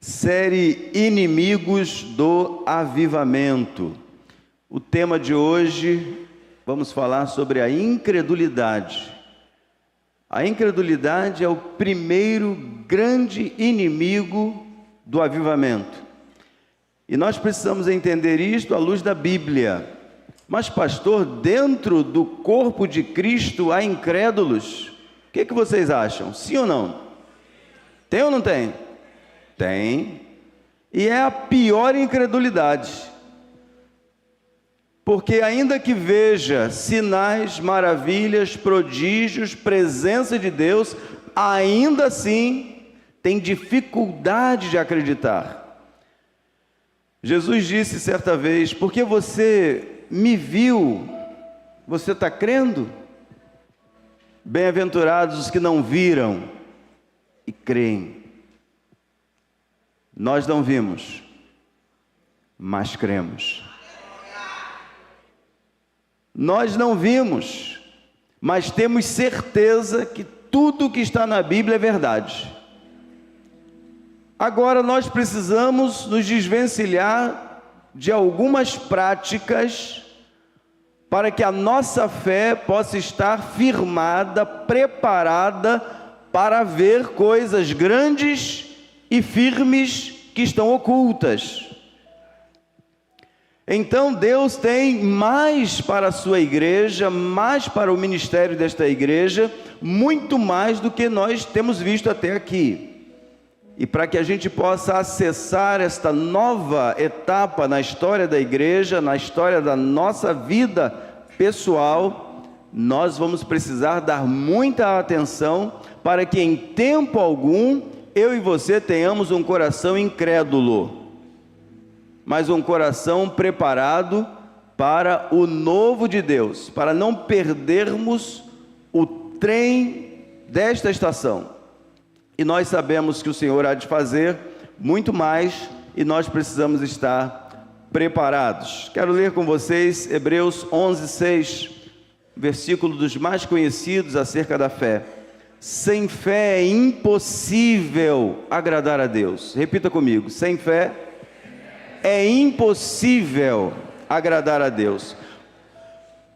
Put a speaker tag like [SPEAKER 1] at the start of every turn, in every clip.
[SPEAKER 1] Série Inimigos do Avivamento. O tema de hoje, vamos falar sobre a incredulidade. A incredulidade é o primeiro grande inimigo do avivamento. E nós precisamos entender isto à luz da Bíblia. Mas, pastor, dentro do corpo de Cristo há incrédulos? O que vocês acham? Sim ou não? Tem ou não tem? Tem. E é a pior incredulidade. Porque ainda que veja sinais, maravilhas, prodígios, presença de Deus, ainda assim tem dificuldade de acreditar. Jesus disse certa vez: porque você me viu, você está crendo? Bem-aventurados os que não viram e creem. Nós não vimos, mas cremos. Nós não vimos, mas temos certeza que tudo que está na Bíblia é verdade. Agora nós precisamos nos desvencilhar de algumas práticas para que a nossa fé possa estar firmada, preparada para ver coisas grandes e firmes que estão ocultas. Então Deus tem mais para a sua igreja, mais para o ministério desta igreja, muito mais do que nós temos visto até aqui. E para que a gente possa acessar esta nova etapa na história da igreja, na história da nossa vida pessoal, nós vamos precisar dar muita atenção para que em tempo algum eu e você tenhamos um coração incrédulo, mas um coração preparado para o novo de Deus, para não perdermos o trem desta estação. E nós sabemos que o Senhor há de fazer muito mais e nós precisamos estar preparados. Quero ler com vocês Hebreus 11:6, versículo dos mais conhecidos acerca da fé. Sem fé é impossível agradar a Deus. Repita comigo: sem fé é impossível agradar a Deus.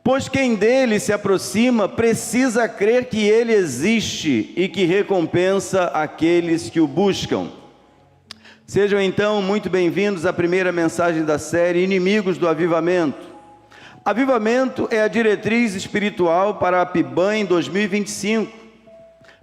[SPEAKER 1] Pois quem dele se aproxima precisa crer que ele existe e que recompensa aqueles que o buscam. Sejam então muito bem-vindos à primeira mensagem da série Inimigos do Avivamento. Avivamento é a diretriz espiritual para a PIBAM em 2025.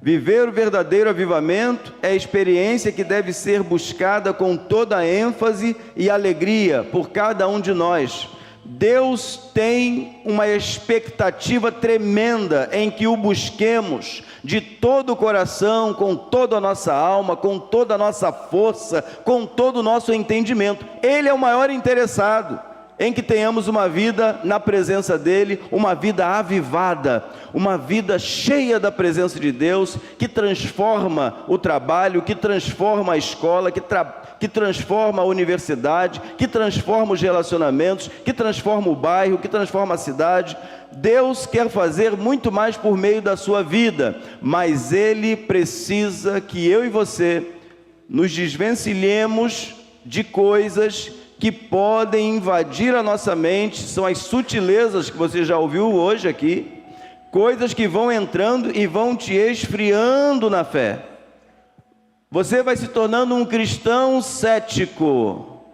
[SPEAKER 1] Viver o verdadeiro avivamento é a experiência que deve ser buscada com toda a ênfase e alegria por cada um de nós. Deus tem uma expectativa tremenda em que o busquemos de todo o coração, com toda a nossa alma, com toda a nossa força, com todo o nosso entendimento. Ele é o maior interessado em que tenhamos uma vida na presença dEle, uma vida avivada, uma vida cheia da presença de Deus, que transforma o trabalho, que transforma a escola, que transforma a universidade, que transforma os relacionamentos, que transforma o bairro, que transforma a cidade. Deus quer fazer muito mais por meio da sua vida, mas Ele precisa que eu e você nos desvencilhemos de coisas que podem invadir a nossa mente. São as sutilezas que você já ouviu hoje aqui, coisas que vão entrando e vão te esfriando na fé. Você vai se tornando um cristão cético.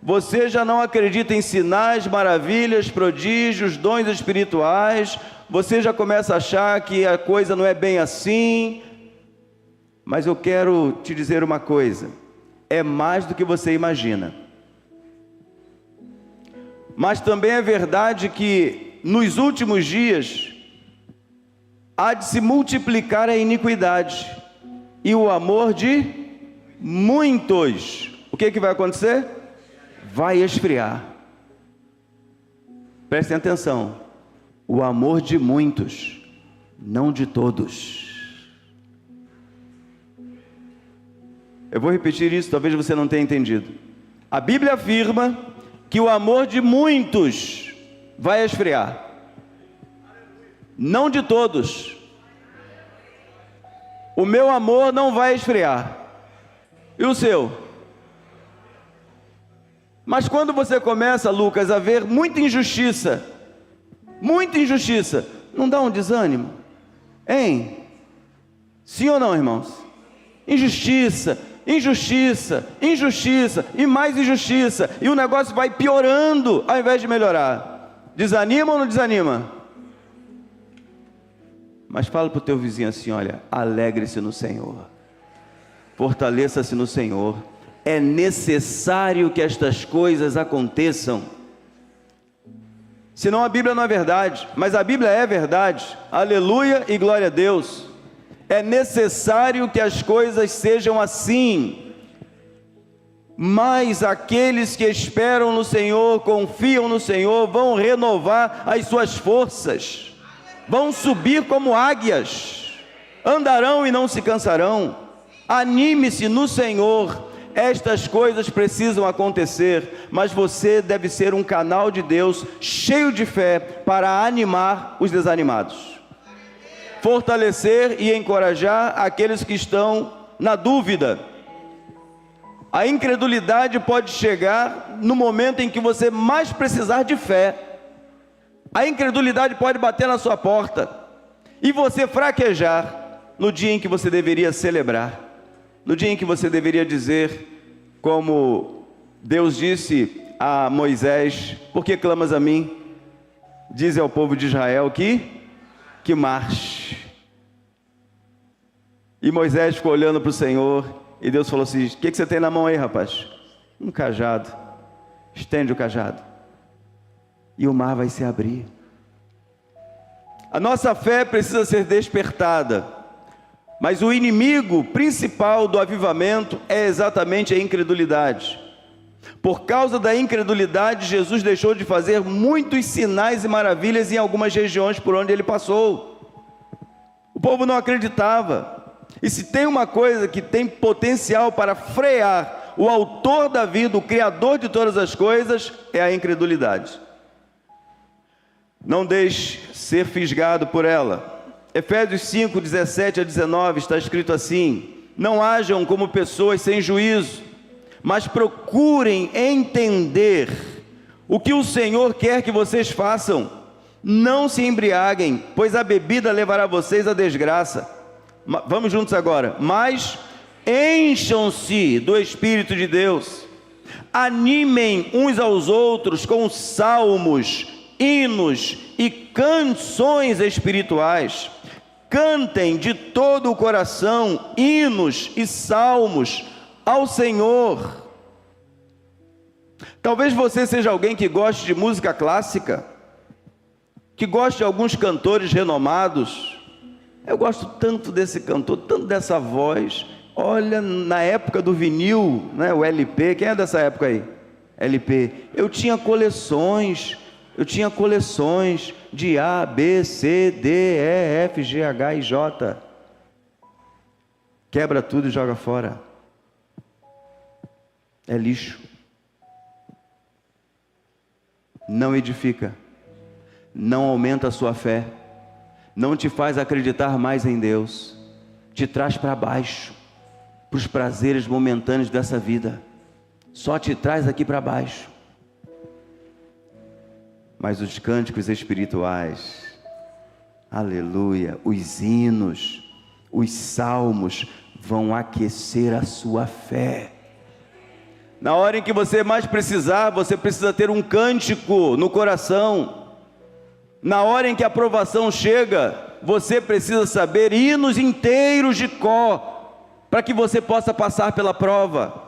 [SPEAKER 1] Você já não acredita em sinais, maravilhas, prodígios, dons espirituais. Você já começa a achar que a coisa não é bem assim. Mas eu quero te dizer uma coisa: é mais do que você imagina. Mas também é verdade que nos últimos dias há de se multiplicar a iniquidade e o amor de muitos. O que vai acontecer? Vai esfriar. Prestem atenção: o amor de muitos, não de todos. Eu vou repetir isso, talvez você não tenha entendido. A Bíblia afirma que o amor de muitos vai esfriar, não de todos. O meu amor não vai esfriar. E o seu? Mas quando você começa, Lucas, a ver muita injustiça, não dá um desânimo? Hein? Sim ou não, irmãos? Injustiça, e mais injustiça, e o negócio vai piorando, ao invés de melhorar. Desanima ou não desanima? Mas fala para o teu vizinho assim, olha, alegre-se no Senhor, fortaleça-se no Senhor. É necessário que estas coisas aconteçam, senão a Bíblia não é verdade, mas a Bíblia é verdade. Aleluia e glória a Deus. É necessário que as coisas sejam assim, mas aqueles que esperam no Senhor, confiam no Senhor, vão renovar as suas forças, vão subir como águias, andarão e não se cansarão. Anime-se no Senhor. Estas coisas precisam acontecer, mas você deve ser um canal de Deus cheio de fé para animar os desanimados, fortalecer e encorajar aqueles que estão na dúvida. A incredulidade pode chegar no momento em que você mais precisar de fé. A incredulidade pode bater na sua porta e você fraquejar no dia em que você deveria celebrar, no dia em que você deveria dizer, como Deus disse a Moisés: por que clamas a mim? Diz ao povo de Israel que marche. E Moisés ficou olhando para o Senhor, e Deus falou assim: o que você tem na mão aí, rapaz? Um cajado. Estende o cajado, e o mar vai se abrir. A nossa fé precisa ser despertada, mas o inimigo principal do avivamento é exatamente a incredulidade. Por causa da incredulidade, Jesus deixou de fazer muitos sinais e maravilhas em algumas regiões por onde ele passou. O povo não acreditava. E se tem uma coisa que tem potencial para frear o autor da vida, o criador de todas as coisas, é a incredulidade. Não deixe ser fisgado por ela. Efésios 5, 17 a 19 está escrito assim: não hajam como pessoas sem juízo, mas procurem entender o que o Senhor quer que vocês façam. Não se embriaguem, pois a bebida levará vocês à desgraça. Vamos juntos agora. Mas encham-se do Espírito de Deus, animem uns aos outros com salmos, hinos e canções espirituais. Cantem de todo o coração hinos e salmos ao Senhor. Talvez você seja alguém que goste de música clássica, que goste de alguns cantores renomados. Eu gosto tanto desse cantor, tanto dessa voz. Olha, na época do vinil, né, o LP, quem é dessa época aí? LP. Eu tinha coleções de A, B, C, D, E, F, G, H e J. Quebra tudo e joga fora. É lixo. Não edifica. Não aumenta a sua fé. Não te faz acreditar mais em Deus. Te traz para baixo, para os prazeres momentâneos dessa vida. Só te traz aqui para baixo. Mas os cânticos espirituais, aleluia, os hinos, os salmos vão aquecer a sua fé. Na hora em que você mais precisar, você precisa ter um cântico no coração. Na hora em que a provação chega, você precisa saber hinos inteiros de cor, para que você possa passar pela prova.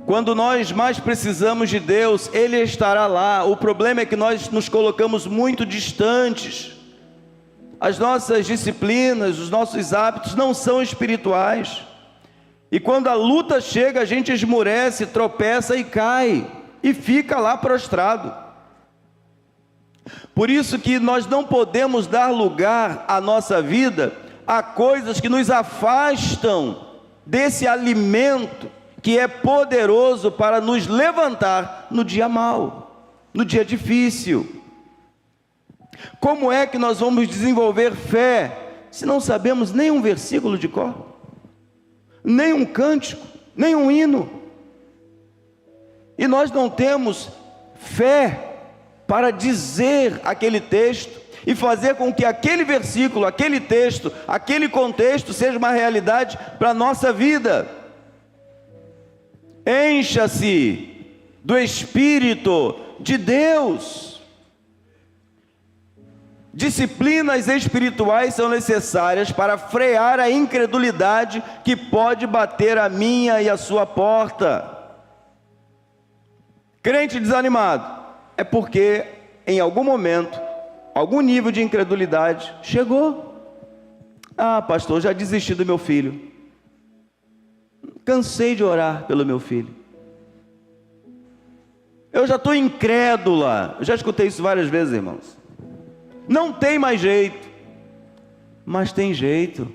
[SPEAKER 1] Quando nós mais precisamos de Deus, Ele estará lá. O problema é que nós nos colocamos muito distantes. As nossas disciplinas, os nossos hábitos não são espirituais. E quando a luta chega, a gente esmurece, tropeça e cai, e fica lá prostrado. Por isso que nós não podemos dar lugar à nossa vida a coisas que nos afastam desse alimento que é poderoso para nos levantar no dia mau, no dia difícil. Como é que nós vamos desenvolver fé se não sabemos nem um versículo de cor, nem um cântico, nem um hino? E nós não temos fé para dizer aquele texto e fazer com que aquele versículo, aquele texto, aquele contexto seja uma realidade para a nossa vida. Encha-se do Espírito de Deus. Disciplinas espirituais são necessárias para frear a incredulidade que pode bater a minha e a sua porta. Crente desanimado é porque em algum momento, algum nível de incredulidade chegou. Ah, pastor, já desisti do meu filho. Cansei de orar pelo meu filho. Eu já estou incrédula. Eu já escutei isso várias vezes, irmãos. Não tem mais jeito. Mas tem jeito.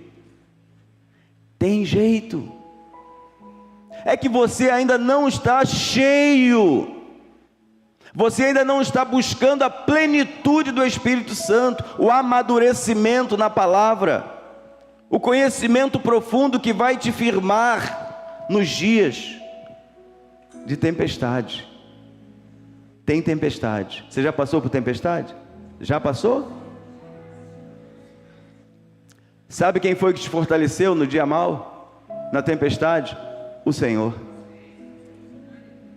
[SPEAKER 1] Tem jeito. É que você ainda não está cheio. Você ainda não está buscando a plenitude do Espírito Santo, o amadurecimento na palavra, o conhecimento profundo que vai te firmar nos dias de tempestade. Tem tempestade. Você já passou por tempestade? Já passou? Sabe quem foi que te fortaleceu no dia mau? Na tempestade? O Senhor.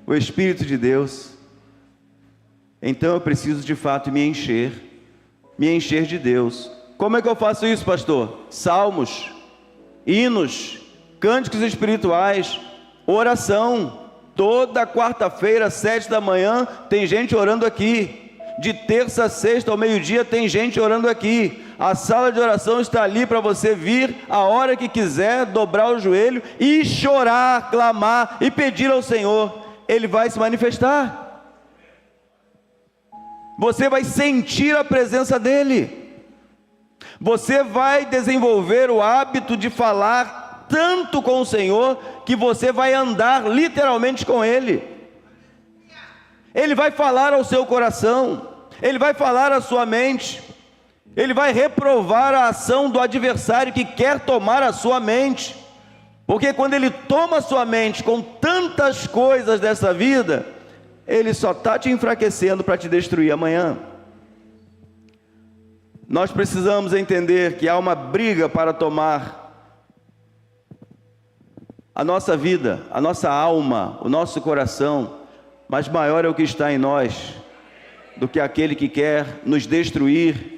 [SPEAKER 1] O Espírito de Deus. Então eu preciso de fato me encher de Deus. Como é que eu faço isso, pastor? Salmos, hinos, cânticos espirituais, oração. Toda quarta-feira, 7 da manhã, tem gente orando aqui. De terça a sexta ao meio-dia tem gente orando aqui. A sala de oração está ali para você vir a hora que quiser, dobrar o joelho e chorar, clamar e pedir ao Senhor. Ele vai se manifestar. Você vai sentir a presença dEle. Você vai desenvolver o hábito de falar tanto com o Senhor, que você vai andar literalmente com Ele. Ele vai falar ao seu coração, Ele vai falar à sua mente, Ele vai reprovar a ação do adversário que quer tomar a sua mente. Porque quando ele toma a sua mente com tantas coisas dessa vida, ele só está te enfraquecendo para te destruir amanhã. Nós precisamos entender que há uma briga para tomar a nossa vida, a nossa alma, o nosso coração, mas maior é o que está em nós do que aquele que quer nos destruir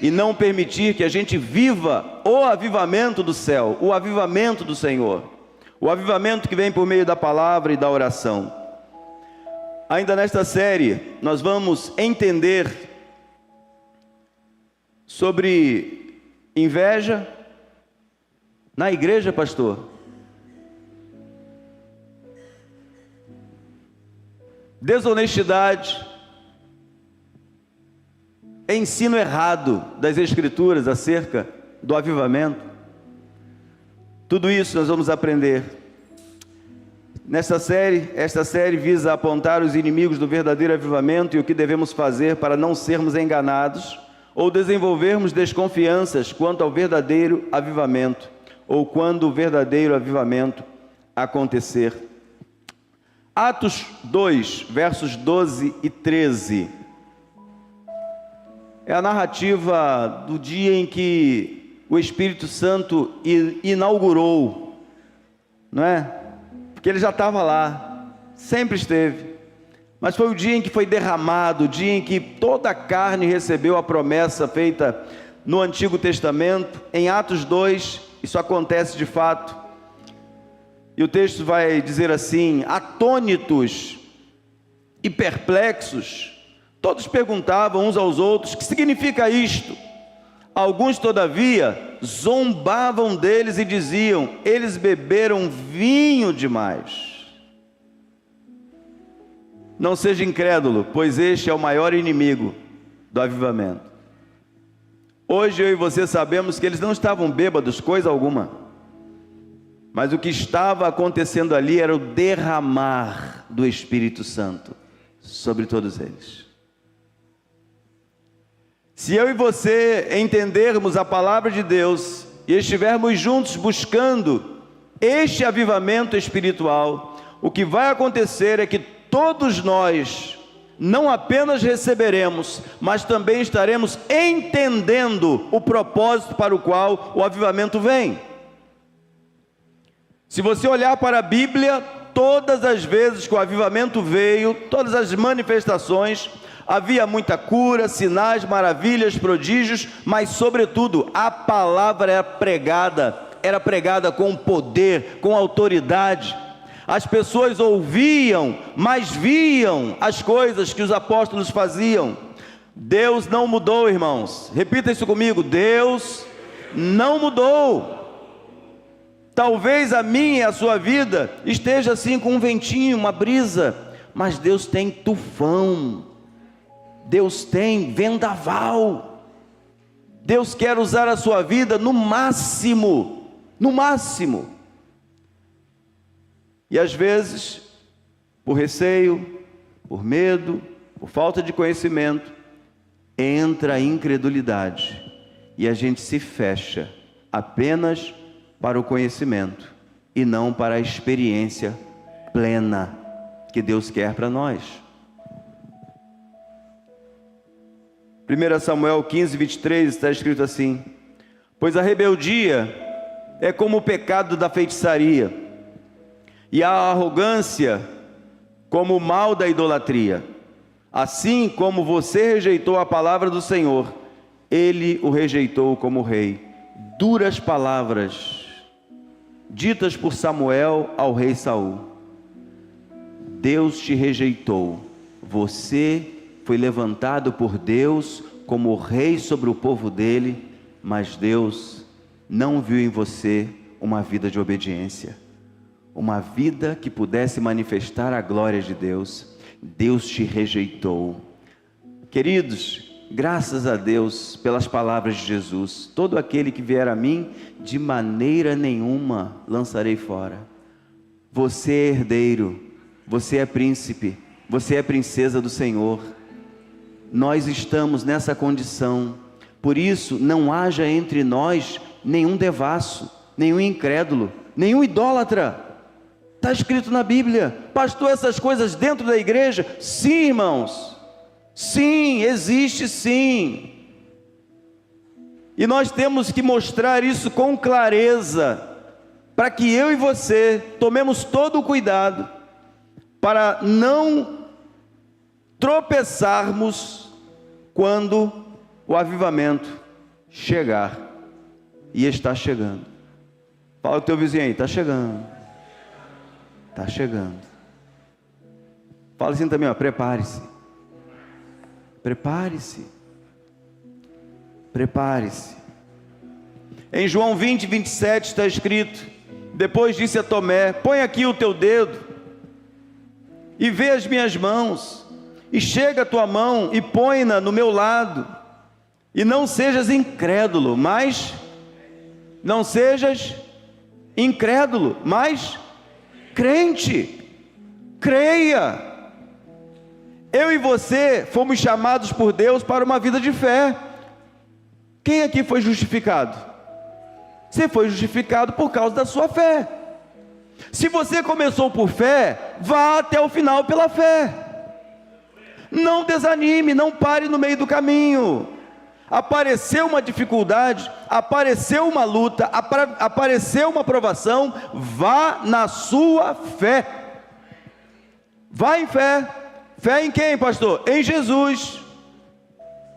[SPEAKER 1] e não permitir que a gente viva o avivamento do céu, o avivamento do Senhor, o avivamento que vem por meio da palavra e da oração. Ainda nesta série, nós vamos entender sobre inveja na igreja, pastor. Desonestidade, ensino errado das Escrituras acerca do avivamento. Tudo isso nós vamos aprender. Esta série visa apontar os inimigos do verdadeiro avivamento e o que devemos fazer para não sermos enganados ou desenvolvermos desconfianças quanto ao verdadeiro avivamento ou quando o verdadeiro avivamento acontecer. Atos 2, versos 12 e 13. É a narrativa do dia em que o Espírito Santo inaugurou, não é? Porque ele já estava lá, sempre esteve, mas foi o dia em que foi derramado, o dia em que toda a carne recebeu a promessa feita no Antigo Testamento. Em Atos 2, isso acontece de fato, e o texto vai dizer assim: atônitos e perplexos, todos perguntavam uns aos outros: que significa isto? Alguns, todavia, zombavam deles e diziam: eles beberam vinho demais. Não seja incrédulo, pois este é o maior inimigo do avivamento. Hoje eu e você sabemos que eles não estavam bêbados, coisa alguma, mas o que estava acontecendo ali era o derramar do Espírito Santo sobre todos eles. Se eu e você entendermos a palavra de Deus e estivermos juntos buscando este avivamento espiritual, o que vai acontecer é que todos nós não apenas receberemos, mas também estaremos entendendo o propósito para o qual o avivamento vem. Se você olhar para a Bíblia, todas as vezes que o avivamento veio, todas as manifestações, havia muita cura, sinais, maravilhas, prodígios, mas sobretudo a palavra era pregada com poder, com autoridade. As pessoas ouviam, mas viam as coisas que os apóstolos faziam. Deus não mudou, irmãos. Repita isso comigo: Deus não mudou. Talvez a minha e a sua vida esteja assim com um ventinho, uma brisa, mas Deus tem tufão, Deus tem vendaval. Deus quer usar a sua vida no máximo, no máximo. E às vezes, por receio, por medo, por falta de conhecimento, entra a incredulidade e a gente se fecha apenas para o conhecimento e não para a experiência plena que Deus quer para nós. 1 Samuel 15, 23 está escrito assim: pois a rebeldia é como o pecado da feitiçaria, e a arrogância como o mal da idolatria. Assim como você rejeitou a palavra do Senhor, ele o rejeitou como rei. Duras palavras ditas por Samuel ao rei Saul. Deus te rejeitou. Você foi levantado por Deus como rei sobre o povo dele, mas Deus não viu em você uma vida de obediência, uma vida que pudesse manifestar a glória de Deus. Deus te rejeitou. Queridos, graças a Deus pelas palavras de Jesus: todo aquele que vier a mim, de maneira nenhuma lançarei fora. Você é herdeiro, você é príncipe, você é princesa do Senhor. Nós estamos nessa condição. Por isso, não haja entre nós nenhum devasso, nenhum incrédulo, nenhum idólatra. Está escrito na Bíblia. Pastor, essas coisas dentro da igreja? Sim, irmãos. Sim, existe sim. E nós temos que mostrar isso com clareza, para que eu e você tomemos todo o cuidado, para não tropeçarmos quando o avivamento chegar. E está chegando. Fala com o teu vizinho aí: está chegando. Está chegando. Fala assim também, ó: prepare-se. Prepare-se. Prepare-se. Em João 20, 27 está escrito: depois disse a Tomé: põe aqui o teu dedo e vê as minhas mãos, e chega a tua mão e põe-na no meu lado, e não sejas incrédulo, mas não sejas incrédulo, mas crente. Creia. Eu e você fomos chamados por Deus para uma vida de fé. Quem aqui foi justificado? Você foi justificado por causa da sua fé. Se você começou por fé, vá até o final pela fé. Não desanime, não pare no meio do caminho. Apareceu uma dificuldade, apareceu uma luta, apareceu uma provação, vá na sua fé. Vá em fé. Fé em quem, pastor? Em Jesus.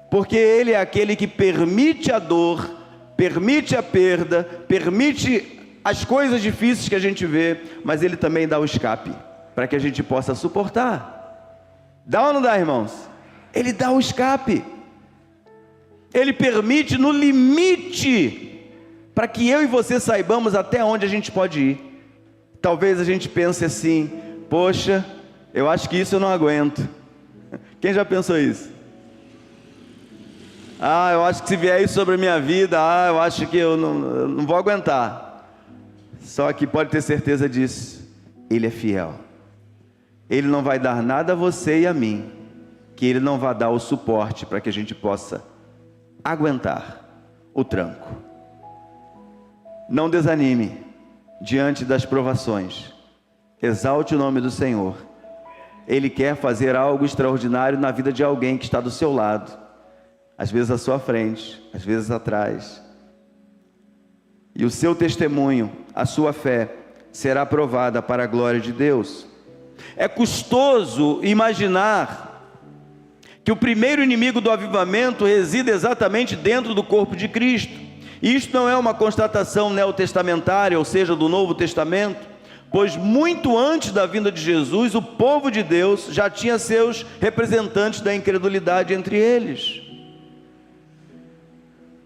[SPEAKER 1] Porque Ele é aquele que permite a dor, permite a perda, permite as coisas difíceis que a gente vê, mas Ele também dá o escape, para que a gente possa suportar. Dá ou não dá, irmãos? Ele dá o escape. Ele permite no limite, para que eu e você saibamos até onde a gente pode ir. Talvez a gente pense assim: poxa, eu acho que isso eu não aguento. Quem já pensou isso? Eu acho que se vier isso sobre a minha vida, eu acho que eu não vou aguentar. Só que pode ter certeza disso: Ele é fiel. Ele não vai dar nada a você e a mim que Ele não vai dar o suporte para que a gente possa aguentar o tranco. Não desanime diante das provações. Exalte o nome do Senhor Ele quer fazer algo extraordinário na vida de alguém que está do seu lado, às vezes à sua frente, às vezes atrás. E o seu testemunho, a sua fé, será provada para a glória de Deus. É custoso imaginar que o primeiro inimigo do avivamento reside exatamente dentro do corpo de Cristo. E isto não é uma constatação neotestamentária, ou seja, do Novo Testamento, pois muito antes da vinda de Jesus, o povo de Deus já tinha seus representantes da incredulidade entre eles.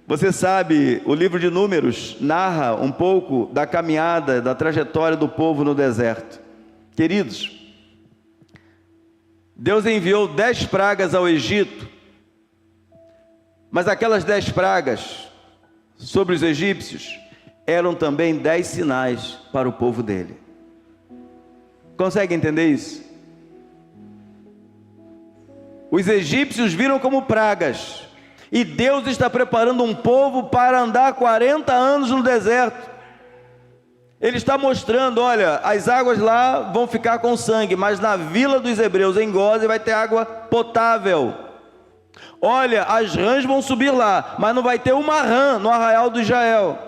[SPEAKER 1] Você sabe, o livro de Números narra um pouco da caminhada, da trajetória do povo no deserto. Queridos, Deus enviou 10 pragas ao Egito, mas aquelas 10 pragas sobre os egípcios eram também 10 sinais para o povo dele. Consegue entender isso? Os egípcios viram como pragas, e Deus está preparando um povo para andar 40 anos no deserto. Ele está mostrando, olha, as águas lá vão ficar com sangue, mas na vila dos hebreus, em Gósen, vai ter água potável. Olha, as rãs vão subir lá, mas não vai ter uma rã no arraial do Israel.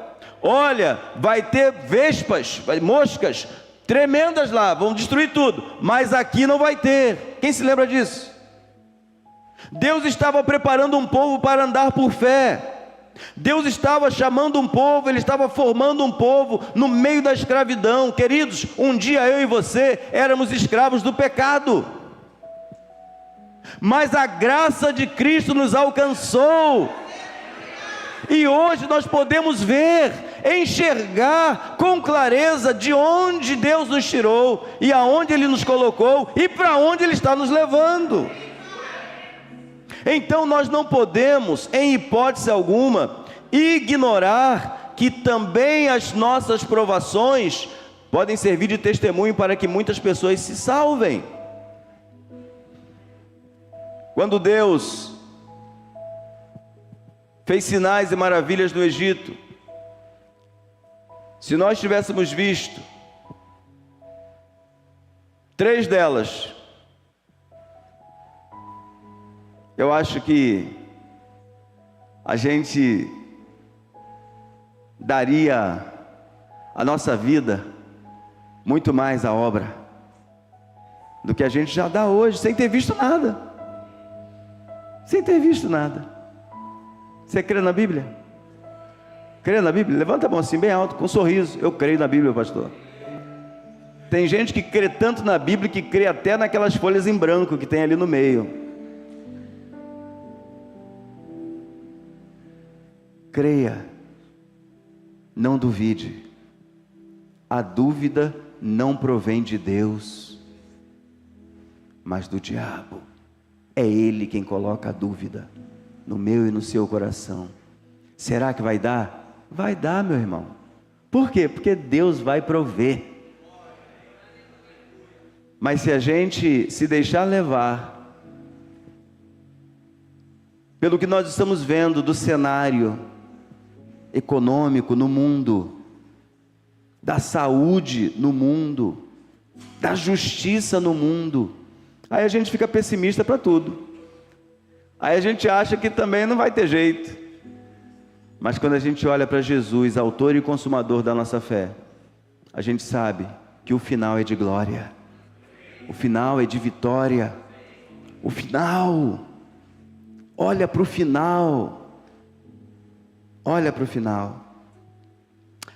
[SPEAKER 1] Olha, vai ter vespas, moscas tremendas lá, vão destruir tudo, mas aqui não vai ter. Quem se lembra disso? Deus estava preparando um povo para andar por fé. Deus estava chamando um povo, Ele estava formando um povo no meio da escravidão. Queridos, um dia eu e você éramos escravos do pecado, mas a graça de Cristo nos alcançou, e hoje nós podemos ver, enxergar com clareza de onde Deus nos tirou, e aonde Ele nos colocou, e para onde Ele está nos levando. Então nós não podemos, em hipótese alguma, ignorar que também as nossas provações podem servir de testemunho para que muitas pessoas se salvem. Quando Deus fez sinais e maravilhas no Egito, se nós tivéssemos visto 3 delas, eu acho que a gente daria a nossa vida muito mais à obra do que a gente já dá hoje, sem ter visto nada. Sem ter visto nada. Você crê na Bíblia? Crê na Bíblia? Levanta a mão assim bem alto, com um sorriso. Eu creio na Bíblia, pastor. Tem gente que crê tanto na Bíblia que crê até naquelas folhas em branco que tem ali no meio. Creia, não duvide. A dúvida não provém de Deus, mas do diabo. É ele quem coloca a dúvida no meu e no seu coração. Será que vai dar? Vai dar, meu irmão. Por quê? Porque Deus vai prover. Mas se a gente se deixar levar pelo que nós estamos vendo do cenário econômico no mundo, da saúde no mundo, da justiça no mundo, aí a gente fica pessimista para tudo. Aí a gente acha que também não vai ter jeito. Mas quando a gente olha para Jesus, autor e consumador da nossa fé, a gente sabe que o final é de glória, o final é de vitória, o final. Olha para o final. Olha para o final.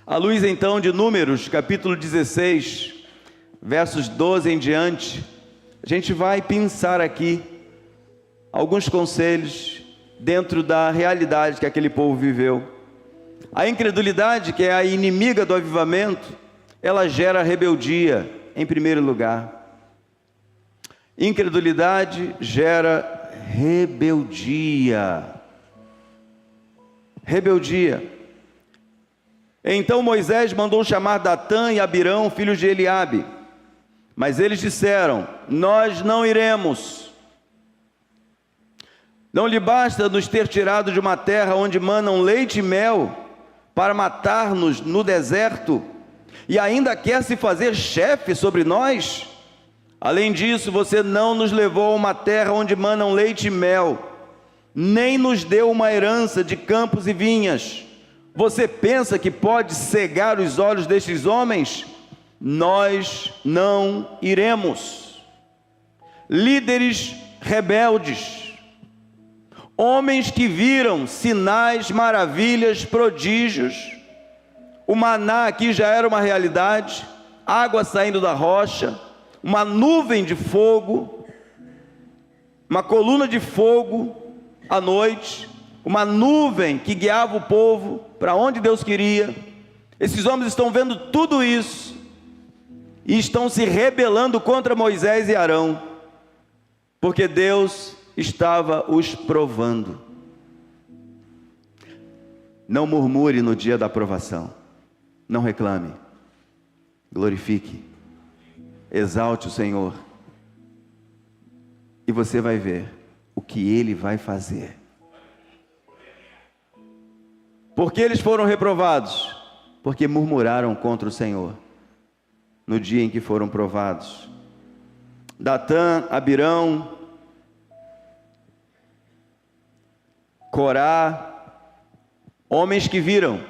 [SPEAKER 1] À luz então de Números, capítulo 16, versos 12 em diante, a gente vai pensar aqui alguns conselhos dentro da realidade que aquele povo viveu. A incredulidade, que é a inimiga do avivamento, ela gera rebeldia em primeiro lugar. Incredulidade gera rebeldia. Rebeldia. Então Moisés mandou chamar Datã e Abirão, filhos de Eliabe. Mas eles disseram: nós não iremos. Não lhe basta nos ter tirado de uma terra onde manam leite e mel, para matar-nos no deserto, e ainda quer se fazer chefe sobre nós? Além disso, você não nos levou a uma terra onde manam leite e mel, nem nos deu uma herança de campos e vinhas. Você pensa que pode cegar os olhos destes homens? Nós não iremos. Líderes rebeldes, homens que viram sinais, maravilhas, prodígios. O maná aqui já era uma realidade, água saindo da rocha, uma nuvem de fogo, uma coluna de fogo à noite, uma nuvem que guiava o povo para onde Deus queria. Esses homens estão vendo tudo isso e estão se rebelando contra Moisés e Arão, porque Deus estava os provando. Não murmure no dia da provação, não reclame, glorifique, exalte o Senhor, e você vai ver o que Ele vai fazer. Por que eles foram reprovados? Porque murmuraram contra o Senhor no dia em que foram provados. Datã, Abirão, Corá, homens que viram.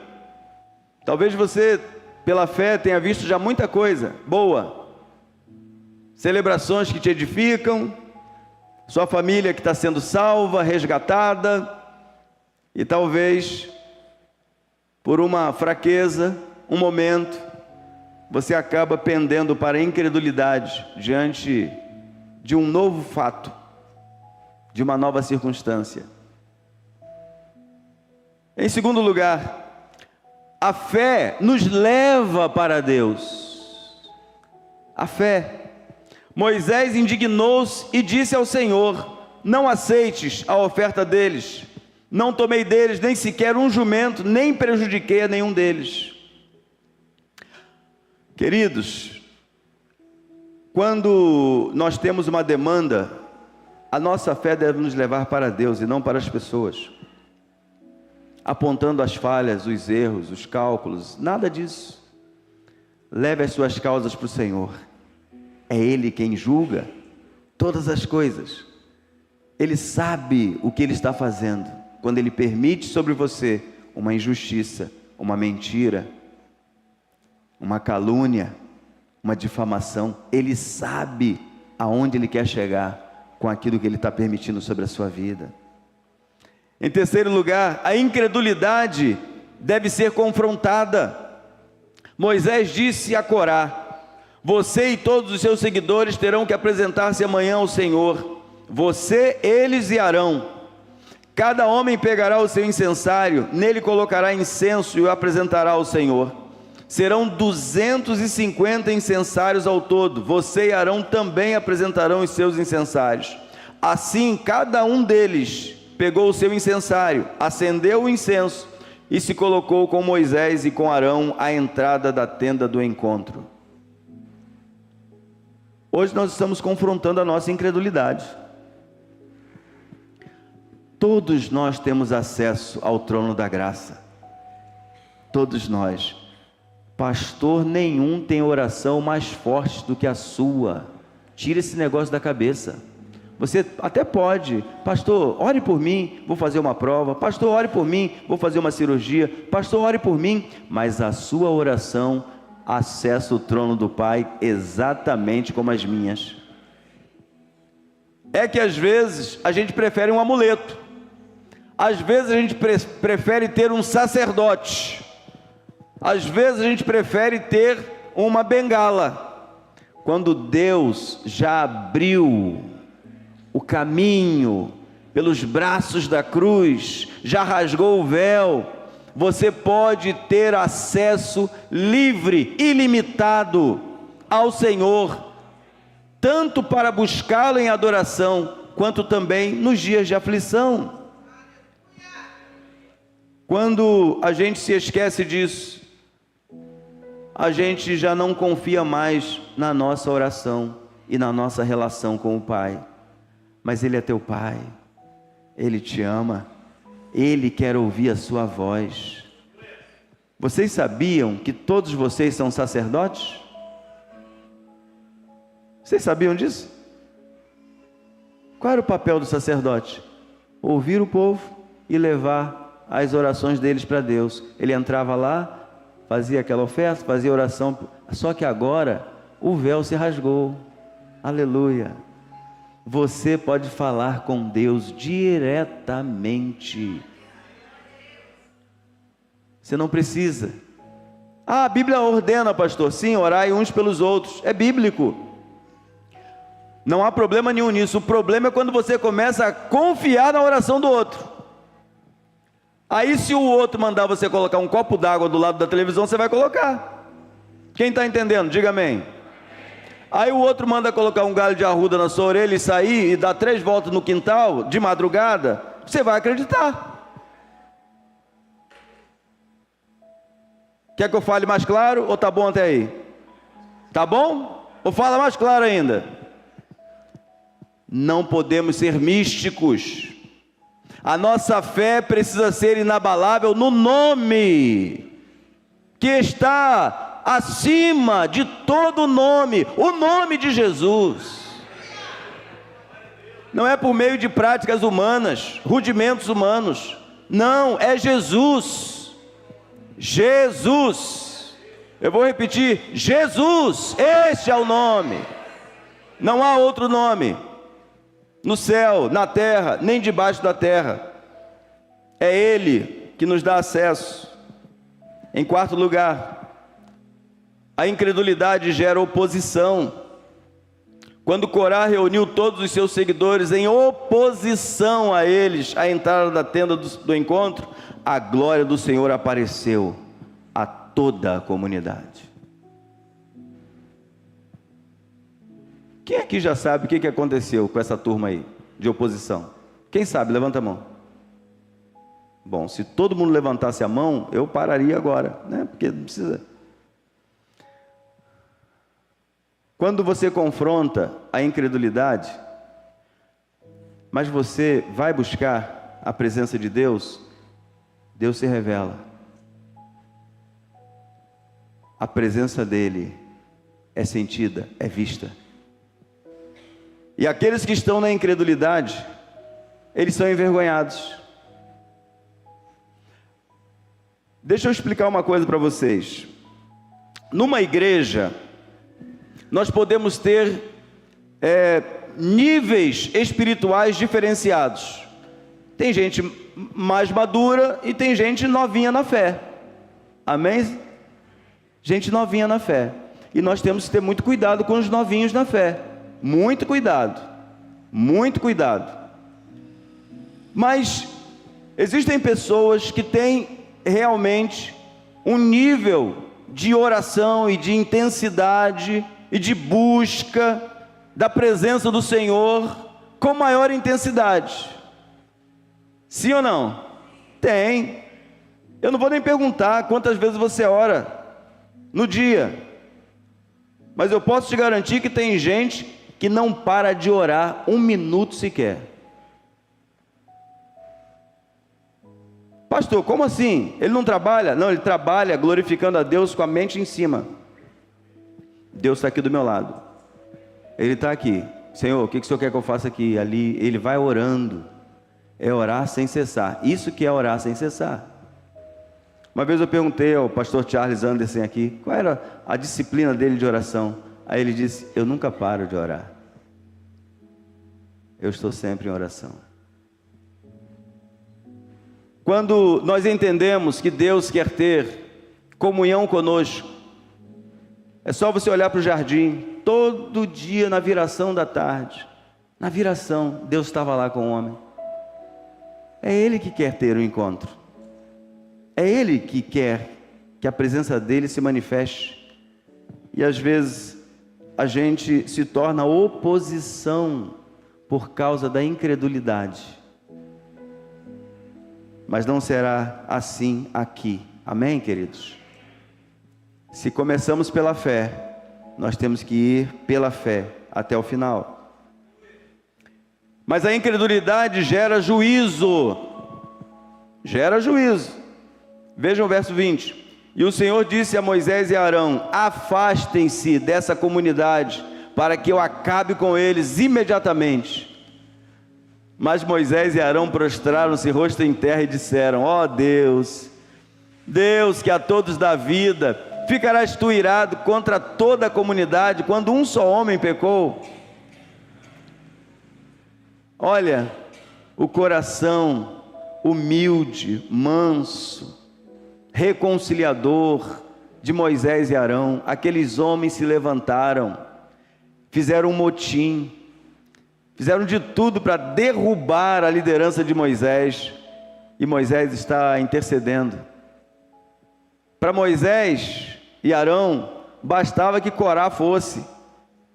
[SPEAKER 1] Talvez você, pela fé, tenha visto já muita coisa boa, celebrações que te edificam, sua família que está sendo salva, resgatada, e talvez por uma fraqueza, um momento, você acaba pendendo para a incredulidade diante de um novo fato, de uma nova circunstância. Em segundo lugar, a fé nos leva para Deus. A fé. Moisés indignou-se e disse ao Senhor: não aceites a oferta deles, não tomei deles nem sequer um jumento, nem prejudiquei a nenhum deles. Queridos, quando nós temos uma demanda, a nossa fé deve nos levar para Deus e não para as pessoas, apontando as falhas, os erros, os cálculos, nada disso. Leve as suas causas para o Senhor. É Ele quem julga todas as coisas. Ele sabe o que Ele está fazendo quando Ele permite sobre você uma injustiça, uma mentira, uma calúnia, uma difamação. Ele sabe aonde Ele quer chegar com aquilo que Ele está permitindo sobre a sua vida. Em terceiro lugar, a incredulidade deve ser confrontada. Moisés disse a Corá: você e todos os seus seguidores terão que apresentar-se amanhã ao Senhor, você, eles e Arão. Cada homem pegará o seu incensário, nele colocará incenso e o apresentará ao Senhor. Serão 250 incensários ao todo, você e Arão também apresentarão os seus incensários. Assim, cada um deles pegou o seu incensário, acendeu o incenso e se colocou com Moisés e com Arão à entrada da tenda do encontro. Hoje nós estamos confrontando a nossa incredulidade. Todos nós temos acesso ao trono da graça. Todos nós. Pastor nenhum tem oração mais forte do que a sua. Tira esse negócio da cabeça. Você até pode: pastor, ore por mim, vou fazer uma prova. Pastor, ore por mim, vou fazer uma cirurgia. Pastor, ore por mim. Mas a sua oração acessa o trono do Pai exatamente como as minhas. É que às vezes a gente prefere um amuleto, às vezes a gente prefere ter um sacerdote, às vezes a gente prefere ter uma bengala, quando Deus já abriu o caminho pelos braços da cruz, já rasgou o véu. Você pode ter acesso livre, ilimitado ao Senhor, tanto para buscá-lo em adoração, quanto também nos dias de aflição. Quando a gente se esquece disso, a gente já não confia mais na nossa oração e na nossa relação com o Pai. Mas Ele é teu Pai, Ele te ama, Ele quer ouvir a sua voz. Vocês sabiam que todos vocês são sacerdotes? Vocês sabiam disso? Qual era o papel do sacerdote? Ouvir o povo e levar as orações deles para Deus. Ele entrava lá, fazia aquela oferta, fazia oração. Só que agora o véu se rasgou. Aleluia. Você pode falar com Deus diretamente. Você não precisa. A Bíblia ordena, pastor, sim, orai uns pelos outros. É bíblico. Não há problema nenhum nisso. O problema é quando você começa a confiar na oração do outro. Aí se o outro mandar você colocar um copo d'água do lado da televisão, você vai colocar. Quem está entendendo? Diga amém. Aí o outro manda colocar um galho de arruda na sua orelha e sair e dar 3 voltas no quintal de madrugada, você vai acreditar. Quer que eu fale mais claro ou tá bom até aí? Tá bom? Ou fala mais claro ainda? Não podemos ser místicos. A nossa fé precisa ser inabalável no nome que está acima de todo nome, o nome de Jesus. Não é por meio de práticas humanas, rudimentos humanos. Não, é Jesus. Jesus. Eu vou repetir, Jesus, este é o nome. Não há outro nome no céu, na terra, nem debaixo da terra. É Ele que nos dá acesso. Em quarto lugar, a incredulidade gera oposição. Quando Corá reuniu todos os seus seguidores em oposição a eles, à entrada da tenda do encontro, a glória do Senhor apareceu a toda a comunidade. Quem aqui já sabe o que aconteceu com essa turma aí, de oposição? Quem sabe? Levanta a mão. Bom, se todo mundo levantasse a mão, eu pararia agora, né? Porque não precisa. Quando você confronta a incredulidade, mas você vai buscar a presença de Deus, Deus se revela. A presença dEle é sentida, é vista. E aqueles que estão na incredulidade, eles são envergonhados. Deixa eu explicar uma coisa para vocês. Numa igreja, nós podemos ter níveis espirituais diferenciados. Tem gente mais madura e tem gente novinha na fé. Amém? Gente novinha na fé. E nós temos que ter muito cuidado com os novinhos na fé. Muito cuidado. Muito cuidado. Mas existem pessoas que têm realmente um nível de oração e de intensidade e de busca da presença do Senhor com maior intensidade. Sim ou não? Tem. Eu não vou nem perguntar quantas vezes você ora no dia, mas eu posso te garantir que tem gente que não para de orar 1 minuto sequer. Pastor, como assim? Ele não trabalha? Não, ele trabalha glorificando a Deus com a mente em cima. Deus está aqui do meu lado. Ele está aqui. Senhor, o que o Senhor quer que eu faça aqui? Ali, ele vai orando. É orar sem cessar. Isso que é orar sem cessar. Uma vez eu perguntei ao pastor Charles Anderson aqui, qual era a disciplina dele de oração. Aí ele disse, eu nunca paro de orar. Eu estou sempre em oração. Quando nós entendemos que Deus quer ter comunhão conosco, é só você olhar para o jardim, todo dia na viração da tarde, na viração, Deus estava lá com o homem. É Ele que quer ter o encontro, é Ele que quer que a presença dEle se manifeste, e às vezes a gente se torna oposição por causa da incredulidade. Mas não será assim aqui. Amém, queridos? Se começamos pela fé, nós temos que ir pela fé até o final. Mas a incredulidade gera juízo. Gera juízo. Vejam o verso 20. E o Senhor disse a Moisés e a Arão, afastem-se dessa comunidade, para que eu acabe com eles imediatamente. Mas Moisés e Arão prostraram-se rosto em terra e disseram: ó Deus, Deus que a todos dá vida, ficarás tu irado contra toda a comunidade quando um só homem pecou? Olha, o coração humilde, manso, reconciliador de Moisés e Arão. Aqueles homens se levantaram, fizeram um motim, fizeram de tudo para derrubar a liderança de Moisés, e Moisés está intercedendo. Para Moisés e Arão, bastava que Corá fosse,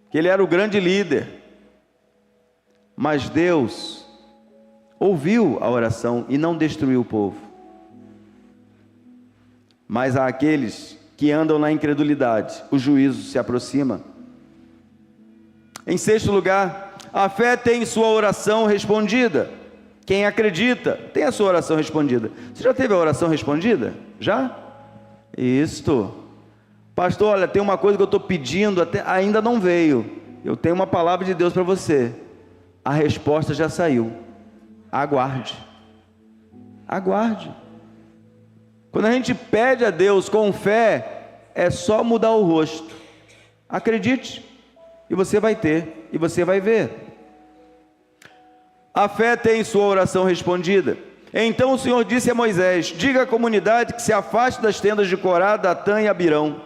[SPEAKER 1] que ele era o grande líder, mas Deus ouviu a oração e não destruiu o povo. Mas há aqueles que andam na incredulidade, o juízo se aproxima. Em sexto lugar, a fé tem sua oração respondida. Quem acredita tem a sua oração respondida. Você já teve a oração respondida? Já? Isto. Pastor, olha, tem uma coisa que eu estou pedindo, ainda não veio. Eu tenho uma palavra de Deus para você. A resposta já saiu. Aguarde. Aguarde. Quando a gente pede a Deus com fé, é só mudar o rosto. Acredite, e você vai ter, e você vai ver. A fé tem sua oração respondida. Então o Senhor disse a Moisés: diga à comunidade que se afaste das tendas de Corá, Datã e Abirão.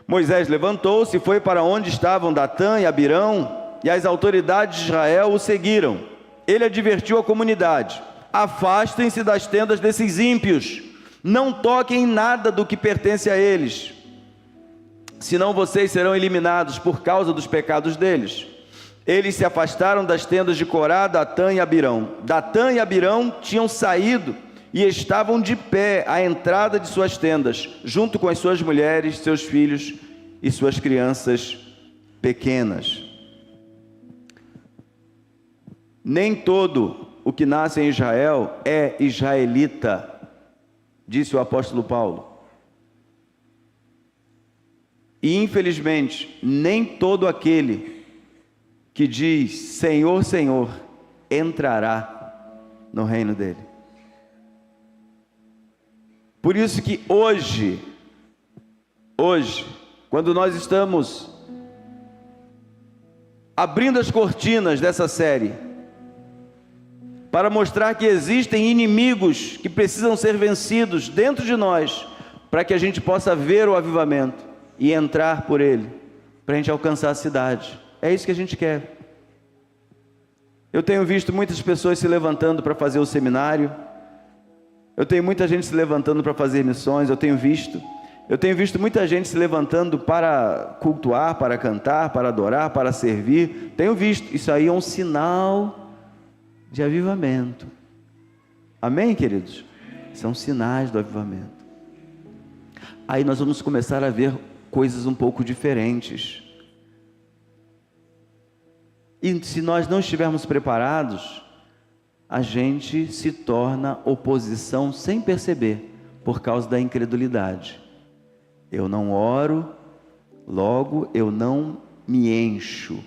[SPEAKER 1] Moisés levantou-se e foi para onde estavam Datã e Abirão, e as autoridades de Israel o seguiram. Ele advertiu a comunidade: afastem-se das tendas desses ímpios, não toquem em nada do que pertence a eles, senão vocês serão eliminados por causa dos pecados deles. Eles se afastaram das tendas de Corá, Datã e Abirão. Datã e Abirão tinham saído e estavam de pé à entrada de suas tendas, junto com as suas mulheres, seus filhos e suas crianças pequenas. Nem todo o que nasce em Israel é israelita, disse o apóstolo Paulo. E infelizmente, nem todo aquele que diz Senhor, Senhor, entrará no reino dele. Por isso que hoje, quando nós estamos abrindo as cortinas dessa série, para mostrar que existem inimigos que precisam ser vencidos dentro de nós, para que a gente possa ver o avivamento e entrar por ele, para a gente alcançar a cidade. É isso que a gente quer. Eu tenho visto muitas pessoas se levantando para fazer o seminário, eu tenho muita gente se levantando para fazer missões, eu tenho visto muita gente se levantando para cultuar, para cantar, para adorar, para servir. Tenho visto, isso aí é um sinal de avivamento. Amém, queridos? São sinais do avivamento. Aí nós vamos começar a ver coisas um pouco diferentes. E se nós não estivermos preparados, a gente se torna oposição sem perceber, por causa da incredulidade. Eu não oro, logo eu não me encho.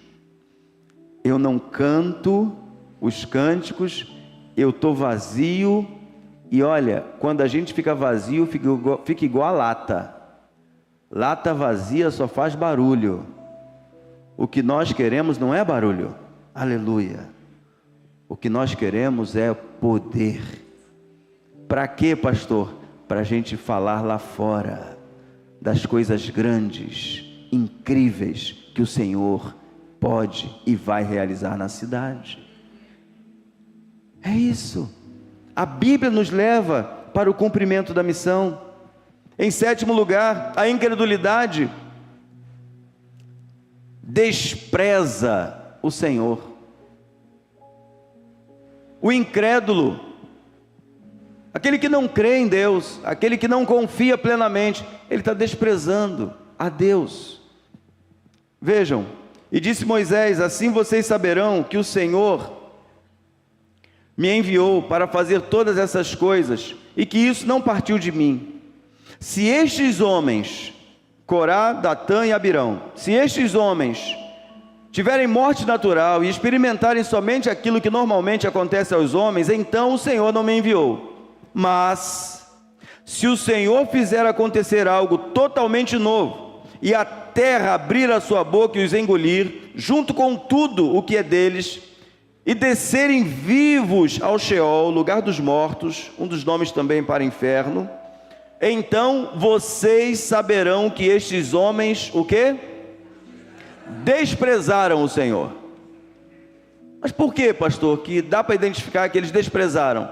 [SPEAKER 1] Eu não canto os cânticos, eu estou vazio. E olha, quando a gente fica vazio, fica igual a lata. Lata vazia só faz barulho. O que nós queremos não é barulho. Aleluia. O que nós queremos é poder. Para quê, pastor? Para a gente falar lá fora das coisas grandes, incríveis que o Senhor pode e vai realizar na cidade. É isso. A Bíblia nos leva para o cumprimento da missão. Em sétimo lugar, a incredulidade despreza o Senhor. O incrédulo, aquele que não crê em Deus, aquele que não confia plenamente, ele está desprezando a Deus. Vejam, e disse Moisés: assim vocês saberão que o Senhor me enviou para fazer todas essas coisas, e que isso não partiu de mim. Se estes homens, Corá, Datã e Abirão, se estes homens tiverem morte natural e experimentarem somente aquilo que normalmente acontece aos homens, então o Senhor não me enviou. Mas, se o Senhor fizer acontecer algo totalmente novo, e a terra abrir a sua boca e os engolir, junto com tudo o que é deles, e descerem vivos ao Sheol, lugar dos mortos, um dos nomes também para inferno, então vocês saberão que estes homens, o quê? Desprezaram o Senhor. Mas por que, pastor, que dá para identificar que eles desprezaram?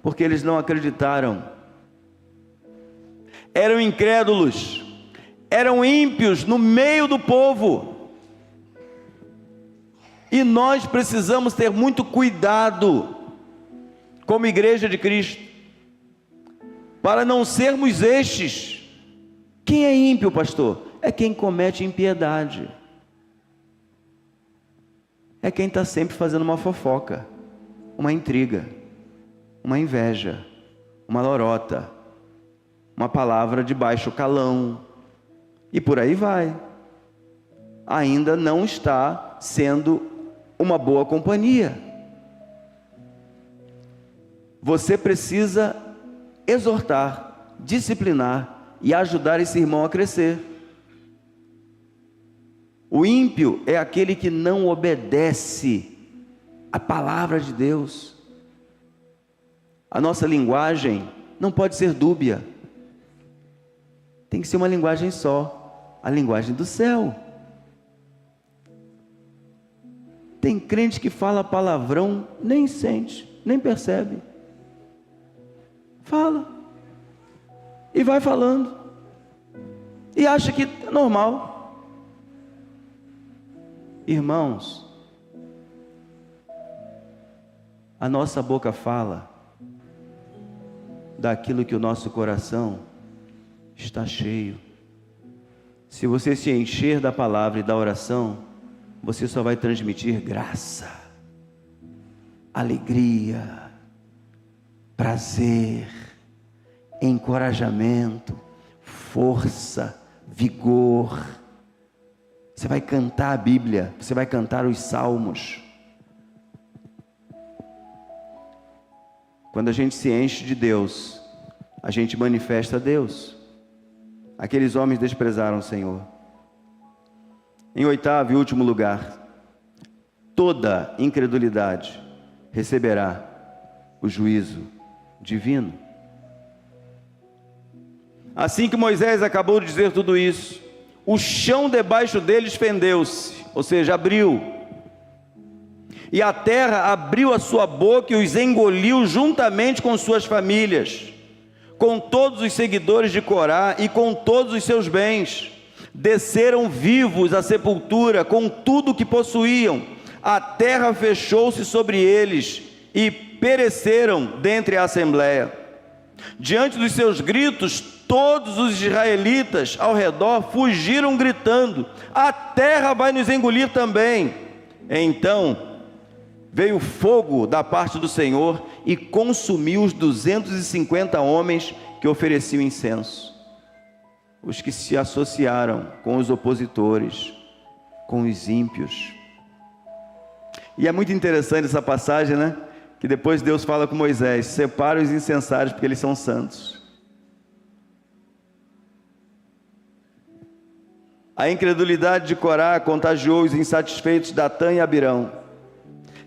[SPEAKER 1] Porque eles não acreditaram. Eram incrédulos, eram ímpios no meio do povo. E nós precisamos ter muito cuidado, como igreja de Cristo, para não sermos estes. Quem é ímpio, pastor? É quem comete impiedade. É quem está sempre fazendo uma fofoca, uma intriga, uma inveja, uma lorota, uma palavra de baixo calão, e por aí vai. Ainda não está sendo uma boa companhia. Você precisa exortar, disciplinar e ajudar esse irmão a crescer. O ímpio é aquele que não obedece à palavra de Deus. A nossa linguagem não pode ser dúbia. Tem que ser uma linguagem só, a linguagem do céu. Tem crente que fala palavrão, nem sente, nem percebe. Fala. E vai falando. E acha que é normal. Irmãos, a nossa boca fala daquilo que o nosso coração está cheio. Se você se encher da palavra e da oração, você só vai transmitir graça, alegria, prazer, encorajamento, força, vigor. Você vai cantar a Bíblia, você vai cantar os salmos. Quando a gente se enche de Deus, a gente manifesta Deus. Aqueles homens desprezaram o Senhor. Em oitavo e último lugar, toda incredulidade receberá o juízo divino. Assim que Moisés acabou de dizer tudo isso, o chão debaixo deles fendeu-se, ou seja, abriu. E a terra abriu a sua boca e os engoliu juntamente com suas famílias, com todos os seguidores de Corá e com todos os seus bens. Desceram vivos à sepultura com tudo o que possuíam. A terra fechou-se sobre eles e pereceram dentre a assembleia. Diante dos seus gritos, todos os israelitas ao redor fugiram gritando: a terra vai nos engolir também. Então veio fogo da parte do Senhor e consumiu os 250 homens que ofereciam incenso, os que se associaram com os opositores, com os ímpios. E é muito interessante essa passagem, né? Que depois Deus fala com Moisés: separa os incensários porque eles são santos. A incredulidade de Corá contagiou os insatisfeitos de Datã e Abirão,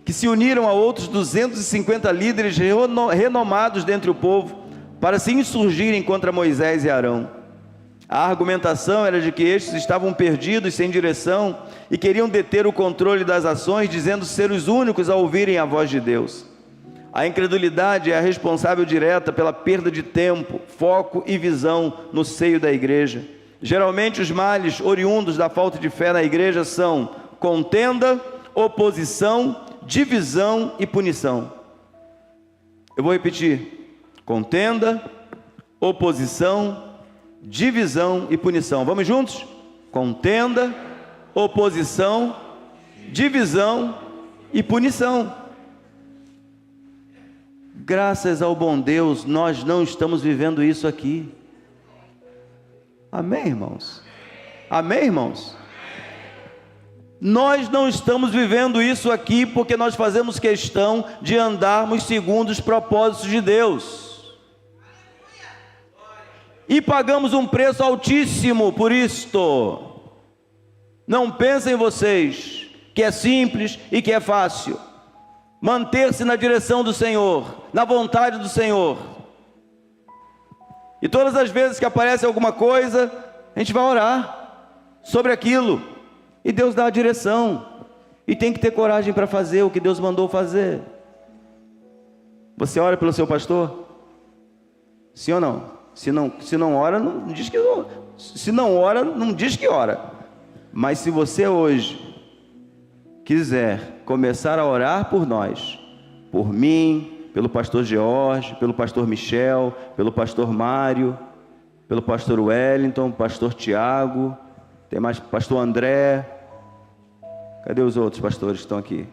[SPEAKER 1] que se uniram a outros 250 líderes renomados dentre o povo, para se insurgirem contra Moisés e Arão. A argumentação era de que estes estavam perdidos, sem direção, e queriam deter o controle das ações, dizendo ser os únicos a ouvirem a voz de Deus. A incredulidade é a responsável direta pela perda de tempo, foco e visão no seio da igreja. Geralmente os males oriundos da falta de fé na igreja são contenda, oposição, divisão e punição. Eu vou repetir: contenda, oposição, divisão e punição. Vamos juntos? Contenda, oposição, divisão e punição. Graças ao bom Deus, nós não estamos vivendo isso aqui. Amém, irmãos? Amém, irmãos? Nós não estamos vivendo isso aqui porque nós fazemos questão de andarmos segundo os propósitos de Deus. E pagamos um preço altíssimo por isto. Não pensem vocês que é simples e que é fácil manter-se na direção do Senhor, na vontade do Senhor. E todas as vezes que aparece alguma coisa, a gente vai orar sobre aquilo, e Deus dá a direção, e tem que ter coragem para fazer o que Deus mandou fazer. Você ora pelo seu pastor? Sim ou não? Se não ora, não diz que não. Se não ora, não diz que ora. Mas se você hoje quiser começar a orar por nós, por mim, pelo pastor George, pelo pastor Michel, pelo pastor Mário, pelo pastor Wellington, pastor Tiago, tem mais pastor André. Cadê os outros pastores que estão aqui?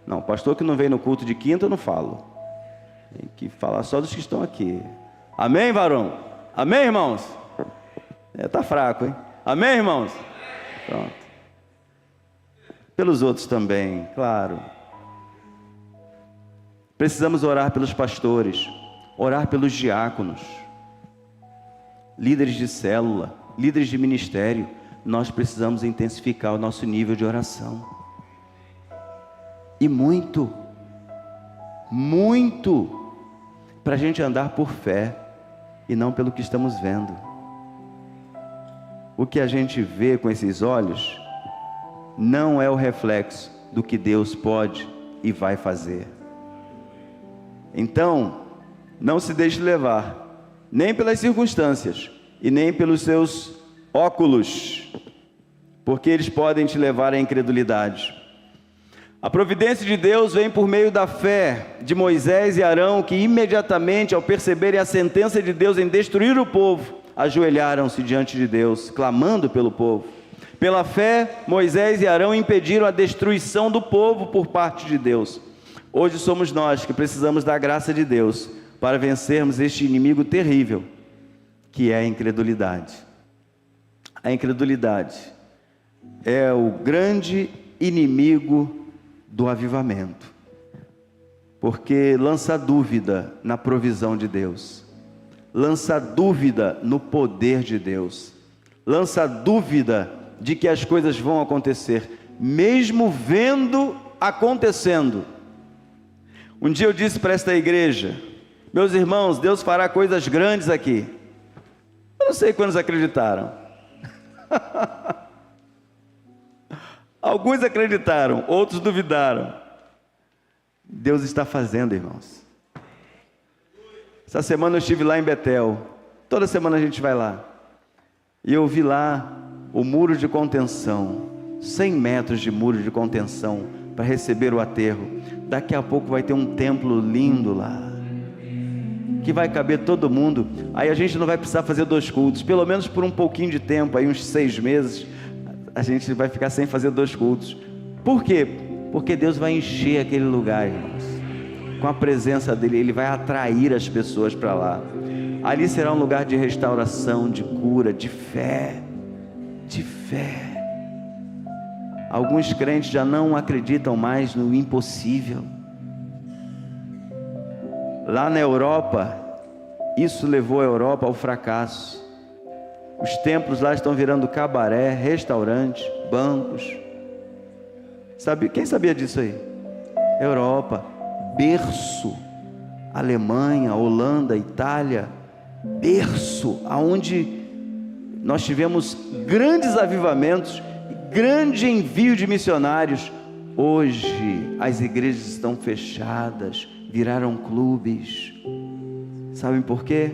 [SPEAKER 1] Não, pastor que não vem no culto de quinta eu não falo. Tem que falar só dos que estão aqui. Amém, varão? Amém, irmãos? Tá fraco, hein? Amém, irmãos? Pronto. Pelos outros também, claro. Precisamos orar pelos pastores, orar pelos diáconos, líderes de célula, líderes de ministério. Nós precisamos intensificar o nosso nível de oração. E muito, para a gente andar por fé e não pelo que estamos vendo. O que a gente vê com esses olhos não é o reflexo do que Deus pode e vai fazer. Então, não se deixe levar, nem pelas circunstâncias e nem pelos seus óculos, porque eles podem te levar à incredulidade. A providência de Deus vem por meio da fé de Moisés e Arão, que imediatamente, ao perceberem a sentença de Deus em destruir o povo, ajoelharam-se diante de Deus, clamando pelo povo. Pela fé, Moisés e Arão impediram a destruição do povo por parte de Deus. Hoje somos nós que precisamos da graça de Deus para vencermos este inimigo terrível, que é a incredulidade. A incredulidade é o grande inimigo do avivamento, porque lança dúvida na provisão de Deus, lança dúvida no poder de Deus, lança dúvida de que as coisas vão acontecer, mesmo vendo acontecendo. Um dia eu disse para esta igreja: meus irmãos, Deus fará coisas grandes aqui. Eu não sei quantos acreditaram. Alguns acreditaram, outros duvidaram. Deus está fazendo, irmãos. Essa semana eu estive lá em Betel. Toda semana a gente vai lá. E eu vi lá o muro de contenção, 100 metros de muro de contenção para receber o aterro. Daqui a pouco vai ter um templo lindo lá, que vai caber todo mundo. Aí a gente não vai precisar fazer 2 cultos, pelo menos por um pouquinho de tempo, aí uns 6 meses, a gente vai ficar sem fazer 2 cultos. Por quê? Porque Deus vai encher aquele lugar, irmãos, com a presença dEle. Ele vai atrair as pessoas para lá. Ali será um lugar de restauração, de cura, de fé. De fé. Alguns crentes já não acreditam mais no impossível. Lá na Europa, isso levou a Europa ao fracasso. Os templos lá estão virando cabaré, restaurante, bancos. Sabe, quem sabia disso aí? Europa, berço. Alemanha, Holanda, Itália, berço, aonde nós tivemos grandes avivamentos, grande envio de missionários. Hoje as igrejas estão fechadas, viraram clubes. Sabem por quê?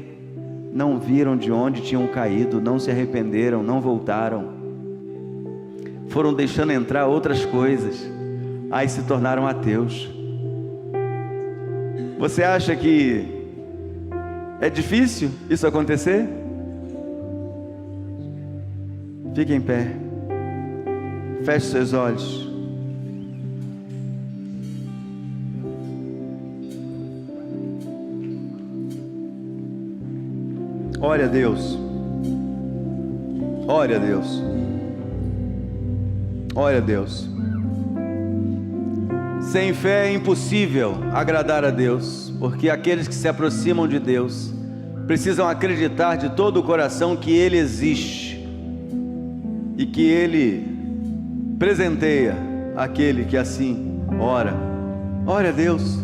[SPEAKER 1] Não viram de onde tinham caído, não se arrependeram, não voltaram, foram deixando entrar outras coisas, aí se tornaram ateus. Você acha que é difícil isso acontecer? Fique em pé, feche seus olhos. Ore a Deus, ore a Deus, ore a Deus. Sem fé é impossível agradar a Deus, porque aqueles que se aproximam de Deus precisam acreditar de todo o coração que Ele existe e que Ele presenteia aquele que assim ora. Ore a Deus.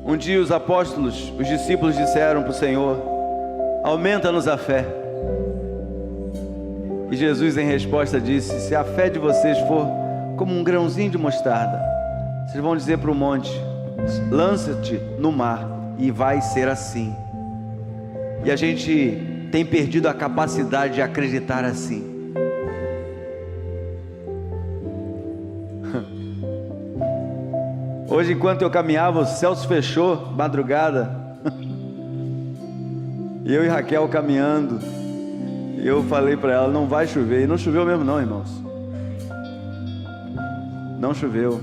[SPEAKER 1] Um dia os apóstolos, os discípulos disseram para o Senhor: aumenta-nos a fé. E Jesus em resposta disse: se a fé de vocês for como um grãozinho de mostarda, vocês vão dizer para o monte: lança-te no mar, e vai ser assim. E a gente tem perdido a capacidade de acreditar assim. Hoje, enquanto eu caminhava, o céu se fechou, madrugada. Eu e Raquel caminhando. Eu falei para ela: não vai chover. E não choveu mesmo não, irmãos. Não choveu.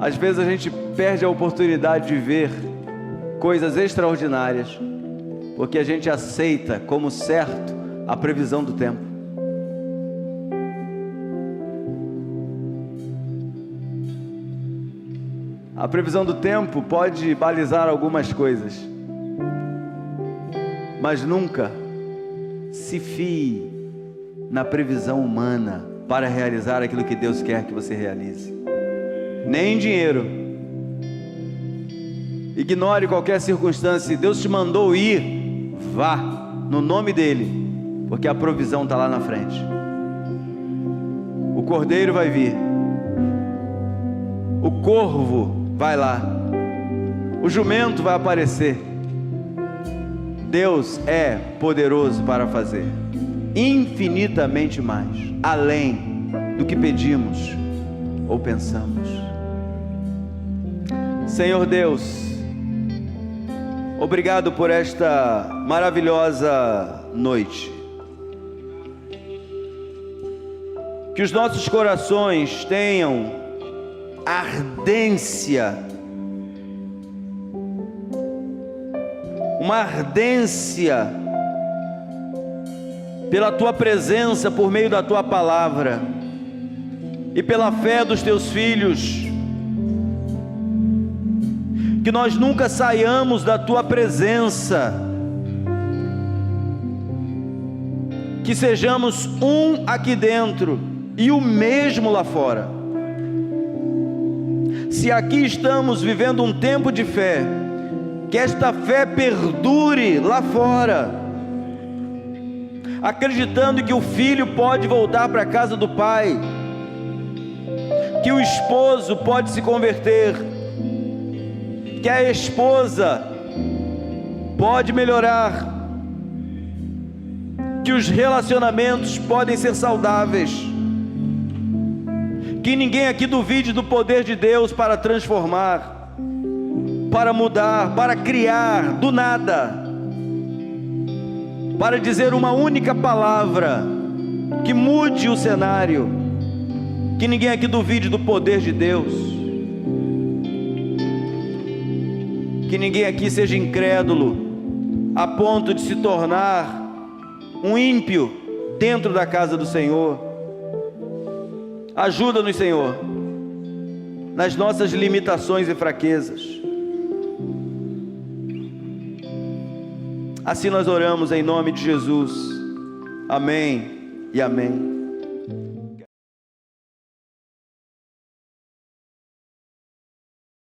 [SPEAKER 1] Às vezes a gente perde a oportunidade de ver coisas extraordinárias, porque a gente aceita como certo a previsão do tempo. A previsão do tempo pode balizar algumas coisas, mas nunca se fie na previsão humana para realizar aquilo que Deus quer que você realize. Nem dinheiro. Ignore qualquer circunstância. Se Deus te mandou ir, vá no nome dEle, porque a provisão está lá na frente. O cordeiro vai vir, o corvo vai lá, o jumento vai aparecer. Deus é poderoso para fazer infinitamente mais, além do que pedimos ou pensamos. Senhor Deus, obrigado por esta maravilhosa noite. Que os nossos corações tenham ardência, uma ardência pela Tua presença por meio da Tua palavra e pela fé dos Teus filhos. Que nós nunca saiamos da Tua presença, que sejamos um aqui dentro e o mesmo lá fora. Se aqui estamos vivendo um tempo de fé, que esta fé perdure lá fora, acreditando que o filho pode voltar para a casa do pai, que o esposo pode se converter, que a esposa pode melhorar, que os relacionamentos podem ser saudáveis, que ninguém aqui duvide do poder de Deus para transformar, para mudar, para criar do nada, para dizer uma única palavra que mude o cenário. Que ninguém aqui duvide do poder de Deus, que ninguém aqui seja incrédulo a ponto de se tornar um ímpio dentro da casa do Senhor. Ajuda-nos, Senhor, nas nossas limitações e fraquezas. Assim nós oramos em nome de Jesus. Amém e amém.